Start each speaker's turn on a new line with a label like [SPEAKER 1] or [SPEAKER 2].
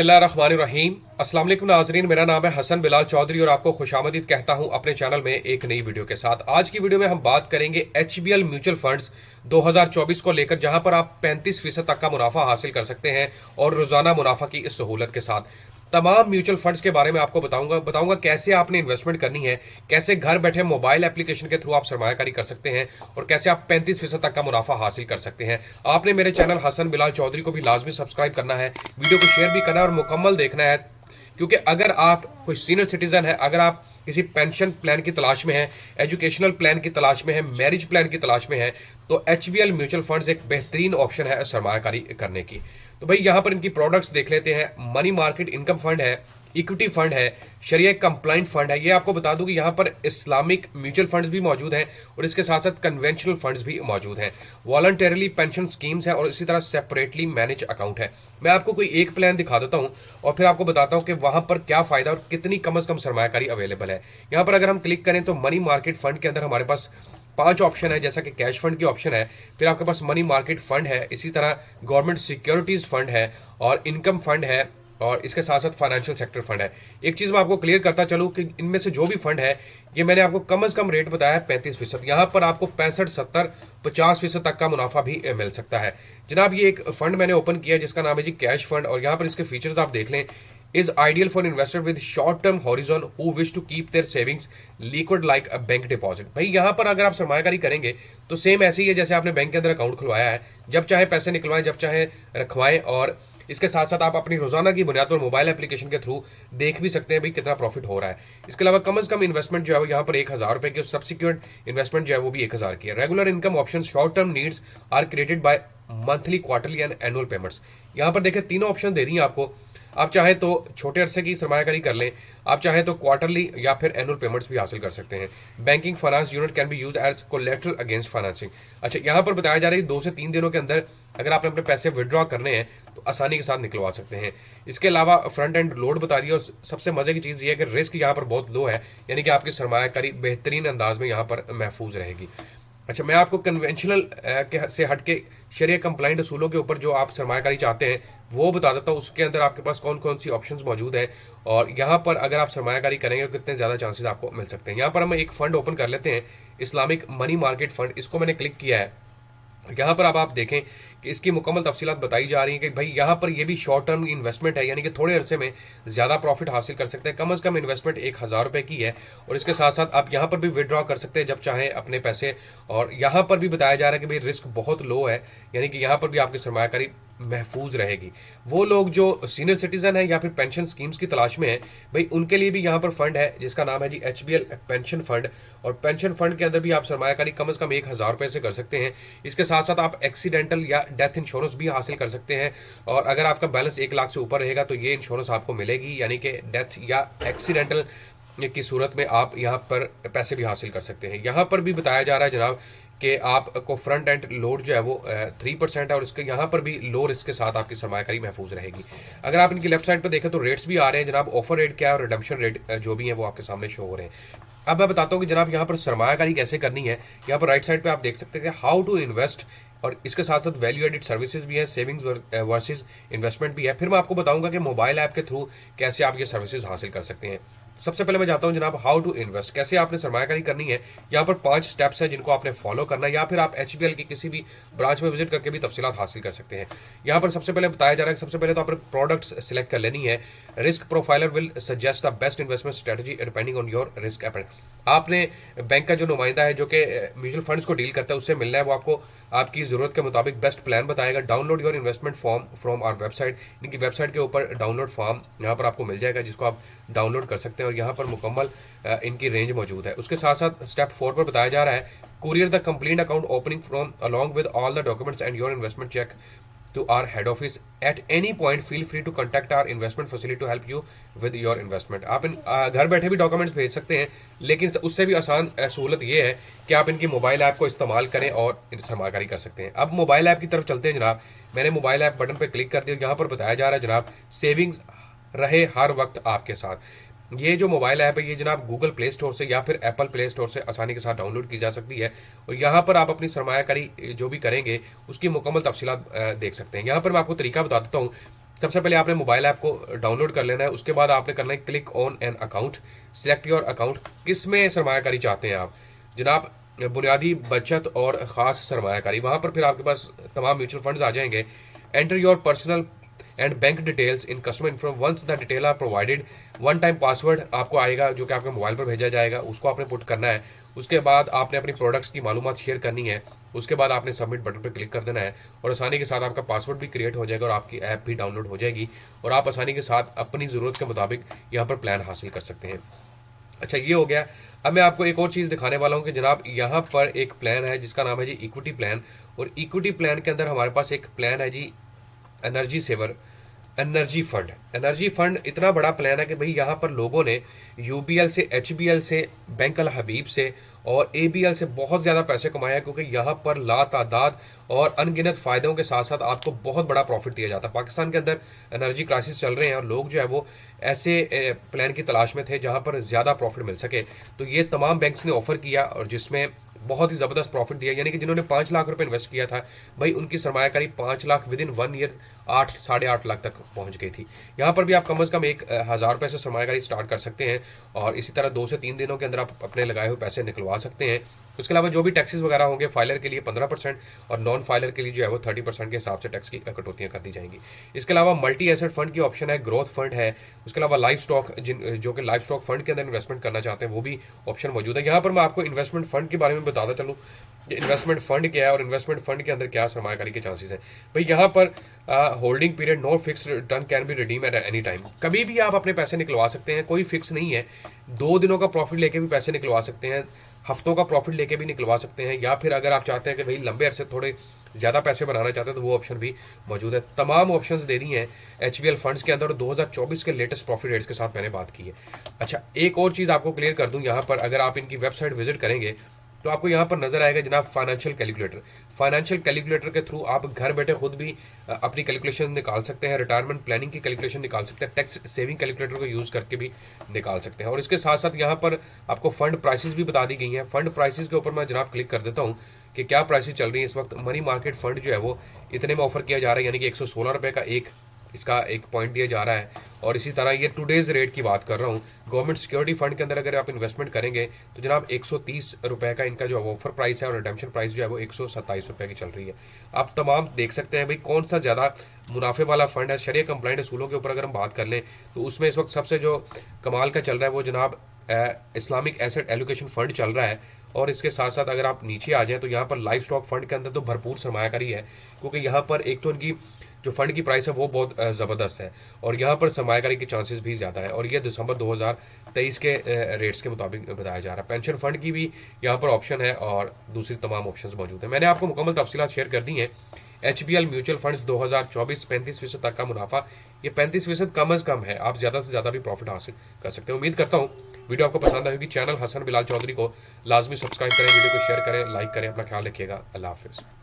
[SPEAKER 1] बिस्मिल्लाहिर्रहमानिर्रहीम। अस्सलाम वालेकुम नाज़रीन, मेरा नाम है हसन बिलाल चौधरी और आपको खुशामदीद कहता हूं अपने चैनल में एक नई वीडियो के साथ। आज की वीडियो में हम बात करेंगे एचबीएल म्यूचुअल फंड्स 2024 को लेकर, जहां पर आप 35% तक का मुनाफा हासिल कर सकते हैं और रोजाना मुनाफा की इस सहूलत के साथ। तमाम म्यूचुअल फंड्स के बारे में आपको बताऊंगा कैसे आपने इन्वेस्टमेंट करनी है, कैसे घर बैठे मोबाइल एप्लीकेशन के थ्रू आप सरमायाकारी कर सकते हैं और कैसे आप 35% तक का मुनाफा हासिल कर सकते हैं। आपने मेरे चैनल हसन बिलाल चौधरी को भी लाजमी सब्सक्राइब करना है, वीडियो को शेयर भी करना है और मुकम्मल देखना है, क्योंकि अगर आप कोई सीनियर सिटीजन है, अगर आप किसी पेंशन प्लान की तलाश में है, एजुकेशनल प्लान की तलाश में है, मैरिज प्लान की तलाश में है, तो एचबीएल म्यूचुअल फंड्स एक बेहतरीन ऑप्शन है सरमायाकारी करने की। तो भाई यहाँ पर इनकी प्रोडक्ट्स देख लेते हैं। मनी मार्केट इनकम फंड है, इक्विटी फंड है, शरिया कंप्लाइंट फंड है। ये आपको बता दूं कि यहाँ पर इस्लामिक म्यूचुअल फंड्स भी मौजूद हैं और इसके साथ साथ कन्वेंशनल फंड्स भी मौजूद हैं। वॉलंटरली पेंशन स्कीम्स है और इसी तरह सेपरेटली मैनेज अकाउंट है। मैं आपको कोई एक प्लान दिखा देता हूँ और फिर आपको बताता हूँ कि वहां पर क्या फायदा और कितनी कम अज कम सरमायाकारी अवेलेबल है। यहाँ पर अगर हम क्लिक करें तो मनी मार्केट फंड के अंदर हमारे पास 5 ऑप्शन है, जैसा कि कैश फंड की ऑप्शन है, फिर आपके पास मनी मार्केट फंड है, इसी तरह गवर्नमेंट सिक्योरिटीज फंड है और इनकम फंड है और इसके साथ साथ फाइनेंशियल सेक्टर फंड है। एक चीज मैं आपको क्लियर करता चलूं कि इनमें से जो भी फंड है, ये मैंने आपको कम से कम रेट बताया है 35%। यहाँ पर आपको 65, 70, 50% तक का मुनाफा भी मिल सकता है। जनाब, ये एक फंड मैंने ओपन किया है जिसका नाम है जी कैश फंड, और यहाँ पर इसके फीचर्स आप देख लें। Is ideal for investor with short term horizon who wish to keep their savings liquid like a bank deposit. भाई यहाँ पर अगर आप सरमायाकारी करेंगे तो सेम ऐसे ही है जैसे आपने बैंक के अंदर अकाउंट खुलवाया है, जब चाहे पैसे निकलवाएं, जब चाहे रखवाएं, और इसके साथ साथ आप अपनी रोजाना की बुनियाद पर मोबाइल एप्लीकेशन के थ्रू देख भी सकते हैं भाई कितना प्रॉफिट हो रहा है। इसके अलावा कम से कम इन्वेस्टमेंट जो है वो यहाँ पर 1000 रुपए की, सब्सिक्वेंट इन्वेस्टमेंट जो है वो भी 1000 की है। Regular income option short term needs are created by monthly, quarterly and annual payments. यहाँ पर देखिए तीनों ऑप्शन दे दी हैं आपको। आप चाहे तो छोटे अरसे की सरमायाकारी कर लें, आप चाहे तो क्वार्टरली या फिर एनुअल पेमेंट्स भी हासिल कर सकते हैं। Banking finance unit can be use as collateral against financing. अच्छा, यहाँ पर बताया जा रहा है 2 से 3 दिनों के अंदर अगर आपने अपने पैसे विड्रॉ करने हैं तो आसानी के साथ निकलवा सकते हैं। इसके अलावा फ्रंट एंड लोड बता दिया, और सबसे मजे की चीज़ ये है कि रिस्क यहाँ पर बहुत लो है, यानी कि आपकी सरमायाकारी बेहतरीन अंदाज में यहाँ पर महफूज रहेगी। अच्छा, मैं आपको कन्वेंशनल से हटके शरिया कंप्लाइंट असूलों के ऊपर जो आप सरमायाकारी चाहते हैं वो बता देता हूँ। उसके अंदर आपके पास कौन कौन सी ऑप्शंस मौजूद हैं और यहाँ पर अगर आप सरमायाकारी करेंगे तो कितने ज़्यादा चांसेस आपको मिल सकते हैं। यहाँ पर हम एक फ़ंड ओपन कर लेते हैं, इस्लामिक मनी मार्केट फ़ंड। इसको मैंने क्लिक किया है। यहाँ पर अब आप देखें कि इसकी मुकम्मल तफसीलात बताई जा रही है कि भाई यहाँ पर ये भी शॉर्ट टर्म इन्वेस्टमेंट है, यानी कि थोड़े अरसे में ज़्यादा प्रॉफिट हासिल कर सकते हैं। कम से कम इन्वेस्टमेंट 1000 रुपये की है और इसके साथ साथ आप यहाँ पर भी विड्रॉ कर सकते हैं जब चाहें अपने पैसे। और यहाँ पर भी बताया जा रहा है कि भाई रिस्क बहुत लो है, यानी कि यहाँ पर भी आपकी सरमायाकारी महफूज रहेगी। वो लोग जो सीनियर सिटीजन है या फिर पेंशन स्कीम्स की तलाश में है, भाई उनके लिए भी यहाँ पर फंड है जिसका नाम है जी एचबीएल पेंशन फंड। और पेंशन फंड के अंदर भी आप सरमायाकारी कम से कम 1000 रुपये से कर सकते हैं। इसके साथ साथ आप एक्सीडेंटल या डेथ इंश्योरेंस भी हासिल कर सकते हैं, और अगर आपका बैलेंस 1 लाख से ऊपर रहेगा तो ये इंश्योरेंस आपको मिलेगी, यानी कि डेथ या एक्सीडेंटल की सूरत में आप यहाँ पर पैसे भी हासिल कर सकते हैं। यहाँ पर भी बताया जा रहा है जनाब कि आपको फ्रंट एंड लोड जो है वो 3% है और इसके यहाँ पर भी लो रिस्क के साथ आपकी सरमायाकारी महफूज रहेगी। अगर आप इनकी लेफ्ट साइड पर देखें तो रेट्स भी आ रहे हैं जनाब। ऑफर रेट क्या है और रिडम्पशन रेट जो भी है वो आपके सामने शो हो रहे हैं। अब मैं बताता हूँ कि जनाब यहाँ पर सरमायाकारी कैसे करनी है। यहाँ पर राइट साइड पे आप देख सकते हैं हाउ टू इन्वेस्ट, और इसके साथ साथ वैल्यू एडिड सर्विसेज भी है, सेविंग्स वर्सेस इन्वेस्टमेंट भी है। फिर मैं आपको बताऊंगा कि मोबाइल ऐप के थ्रू कैसे आप ये सर्विसेज हासिल कर सकते हैं। सबसे पहले मैं जाता हूं जनाब हाउ टू इन्वेस्ट, कैसे आपने सरमायाकारी करनी है। यहाँ पर 5 स्टेप्स है जिनको आपने फॉलो करना है, या फिर आप एचबीएल की किसी भी ब्रांच में विजिट करके भी तफसीलात हासिल कर सकते हैं। यहाँ पर सबसे पहले बताया जा रहा है कि सबसे पहले तो आपने प्रोडक्ट्स सिलेक्ट कर लेनी है। Risk profiler will suggest the best investment strategy depending on your risk appetite. आपने बैंक का जो नुमाइंदा है जो कि म्यूचुअल फंड्स को डील करता है उससे मिलना है, वो आपको आपकी ज़रूरत के मुताबिक बेस्ट प्लान बताएगा। Download your investment form from our website, इनकी वेबसाइट के ऊपर डाउनलोड फॉर्म यहाँ पर आपको मिल जाएगा जिसको आप डाउनलोड कर सकते हैं, और यहाँ पर मुकम्मल इनकी रेंज मौजूद है। उसके साथ साथ स्टेप 4 पर बताया जा रहा है courier the complete account opening from along with all the documents and your investment cheque to our head office at any point. Feel free to contact our investment facility to help you with your investment. आप घर बैठे भी documents भेज सकते हैं, लेकिन उससे भी आसान सहूलत ये है कि आप इनकी मोबाइल ऐप को इस्तेमाल करें और सरमायाकारी कर सकते हैं। अब मोबाइल ऐप की तरफ चलते हैं जनाब। मैंने मोबाइल ऐप बटन पर क्लिक कर दिया। यहाँ पर बताया जा रहा है जनाब सेविंग्स रहे हर वक्त आपके साथ। ये जो मोबाइल ऐप है ये जनाब गूगल प्ले स्टोर से या फिर एप्पल प्ले स्टोर से आसानी के साथ डाउनलोड की जा सकती है, और यहाँ पर आप अपनी सरमायाकारी जो भी करेंगे उसकी मुकम्मल तफसीलात देख सकते हैं। यहाँ पर मैं आपको तरीका बता देता हूँ सबसे पहले आपने मोबाइल ऐप को डाउनलोड कर लेना है। उसके बाद आपने करना है click on an account, select your account. किस में सरमायाकारी चाहते हैं आप जनाब? बुनियादी बचत और ख़ास सरमायाकारी। वहाँ पर फिर आपके पास तमाम म्यूचुअल फंड्स आ जाएंगे। Enter your personal and bank details in customer inform once the detail are provided. One time password आपको आएगा जो कि आपके मोबाइल पर भेजा जाएगा, उसको आपने पुट करना है। उसके बाद आपने अपनी प्रोडक्ट्स की मालूमात शेयर करनी है। उसके बाद आपने सबमिट बटन पर क्लिक कर देना है और आसानी के साथ आपका पासवर्ड भी क्रिएट हो जाएगा और आपकी ऐप भी डाउनलोड हो जाएगी और आप आसानी के साथ अपनी ज़रूरत के मुताबिक यहाँ पर प्लान हासिल कर सकते हैं। अच्छा, ये हो गया। अब मैं आपको एक और चीज़ दिखाने वाला हूँ कि जनाब यहाँ पर एक प्लान है जिसका नाम है जी इक्विटी प्लान। और इक्विटी प्लान के अंदर हमारे पास एक प्लान है जी energy saver energy fund. Energy fund इतना बड़ा प्लान है कि भाई यहाँ पर लोगों ने यूबीएल से, एचबीएल से, बैंक अल हबीब से और एबीएल से बहुत ज़्यादा पैसे कमाया है, क्योंकि यहाँ पर लातादाद और अनगिनत फ़ायदों के साथ साथ आपको बहुत बड़ा प्रॉफिट दिया जाता है। पाकिस्तान के अंदर एनर्जी क्राइसिस चल रहे हैं और लोग जो है वो ऐसे प्लान की तलाश में थे जहाँ पर ज़्यादा प्रॉफिट मिल सके। तो ये तमाम बैंक्स ने ऑफ़र किया और जिसमें बहुत ही ज़बरदस्त प्रॉफिट दिया। यानी कि जिन्होंने 5 लाख रुपए इन्वेस्ट किया था भाई, उनकी सरमायाकारी 5 लाख विद इन 1 ईयर 8 साढ़े 8 लाख तक पहुंच गई थी। यहाँ पर भी आप कम से कम 1,000 रुपये से सरमायाकारी स्टार्ट कर सकते हैं और इसी तरह 2 से 3 दिनों के अंदर आप अपने लगाए हुए पैसे निकलवा सकते हैं। उसके अलावा जो भी टैक्सेस वगैरह होंगे, फाइलर के लिए 15% और नॉन फाइलर के लिए जो है वो 30% के हिसाब से टैक्स की कटौतियाँ कर दी जाएंगी। इसके अलावा मल्टी एसेट फंड की ऑप्शन है, ग्रोथ फंड है। उसके अलावा लाइफ स्टॉक, जो कि लाइफ स्टॉक फंड के अंदर इन्वेस्टमेंट करना चाहते हैं वो भी ऑप्शन मौजूद है। यहाँ पर मैं आपको इन्वेस्टमेंट फंड के बारे में बताता चलूँ कि इन्वेस्टमेंट फंड क्या है और इन्वेस्टमेंट फंड के अंदर क्या सरमायाकारी के चांसेस हैं। भाई यहाँ पर holding period, no fix return can be redeem at any time. कभी भी आप अपने पैसे निकलवा सकते हैं, कोई फिक्स नहीं है। 2 दिनों का प्रॉफिट लेके भी पैसे निकलवा सकते हैं, हफ्तों का प्रॉफिट लेके भी निकलवा सकते हैं, या फिर अगर आप चाहते हैं कि भाई लंबे अरसे थोड़े ज़्यादा पैसे बनाना चाहते हैं तो वो ऑप्शन भी मौजूद है। तमाम ऑप्शंस दे दी हैं एचबीएल फंड्स के अंदर। 2024 के लेटेस्ट प्रॉफिट रेट्स के साथ मैंने बात की है। अच्छा, एक और चीज़ आपको क्लियर कर दूं, यहाँ पर अगर आप इनकी वेबसाइट विजिट करेंगे तो आपको यहाँ पर नजर आएगा जनाब फाइनेंशियल कैलकुलेटर। फाइनेंशियल कैलकुलेटर के थ्रू आप घर बैठे खुद भी अपनी कैलकुलेशन निकाल सकते हैं, रिटायरमेंट प्लानिंग की कैलकुलेशन निकाल सकते हैं, टैक्स सेविंग कैलकुलेटर को यूज़ करके भी निकाल सकते हैं। और इसके साथ साथ यहाँ पर आपको फंड प्राइसेस भी बता दी गई हैं। फंड प्राइसेस के ऊपर मैं जनाब क्लिक कर देता हूँ कि क्या प्राइसेस चल रही है इस वक्त। मनी मार्केट फंड जो है वो इतने में ऑफर किया जा रहा है, यानी कि 116 रुपये का एक इसका एक पॉइंट दिया जा रहा है। और इसी तरह ये टुडेज रेट की बात कर रहा हूँ। गवर्नमेंट सिक्योरिटी फंड के अंदर अगर आप इन्वेस्टमेंट करेंगे तो जनाब 130 रुपये का इनका जो ऑफर प्राइस है और रिडेम्पशन प्राइस जो है वो 127 रुपये की चल रही है। आप तमाम देख सकते हैं भाई कौन सा ज़्यादा मुनाफे वाला फंड है। शरिया कंप्लाइंट असूलों के ऊपर अगर हम बात कर लें तो उसमें इस वक्त सबसे जो कमाल का चल रहा है वो जनाब इस्लामिक एसेट एलोकेशन फंड चल रहा है। और इसके साथ साथ अगर आप नीचे आ जाएं तो यहाँ पर लाइफ स्टॉक फंड के अंदर तो भरपूर सरमायाकारी है, क्योंकि यहाँ पर एक तो इनकी जो फंड की प्राइस है वो बहुत ज़बरदस्त है और यहाँ पर सरमायाकारी के चांसेस भी ज़्यादा है। और ये दिसंबर 2023 के रेट्स के मुताबिक बताया जा रहा है। पेंशन फंड की भी यहाँ पर ऑप्शन है और दूसरी तमाम ऑप्शंस मौजूद है। मैंने आपको मुकम्मल तफसीलात शेयर कर दी हैं। एचबीएल म्यूचुअल फंड्स 2024 35% तक का मुनाफा, ये 35% कम अज़ कम है। आप ज़्यादा से ज़्यादा भी प्रॉफिट हासिल कर सकते हैं। उम्मीद करता हूँ वीडियो आपको पसंद आएगी। चैनल हसन बिलाल चौधरी को लाजमी सब्सक्राइब करें, वीडियो को शेयर करें, लाइक करें। अपना ख्याल रखिएगा। अल्लाह हाफिज़।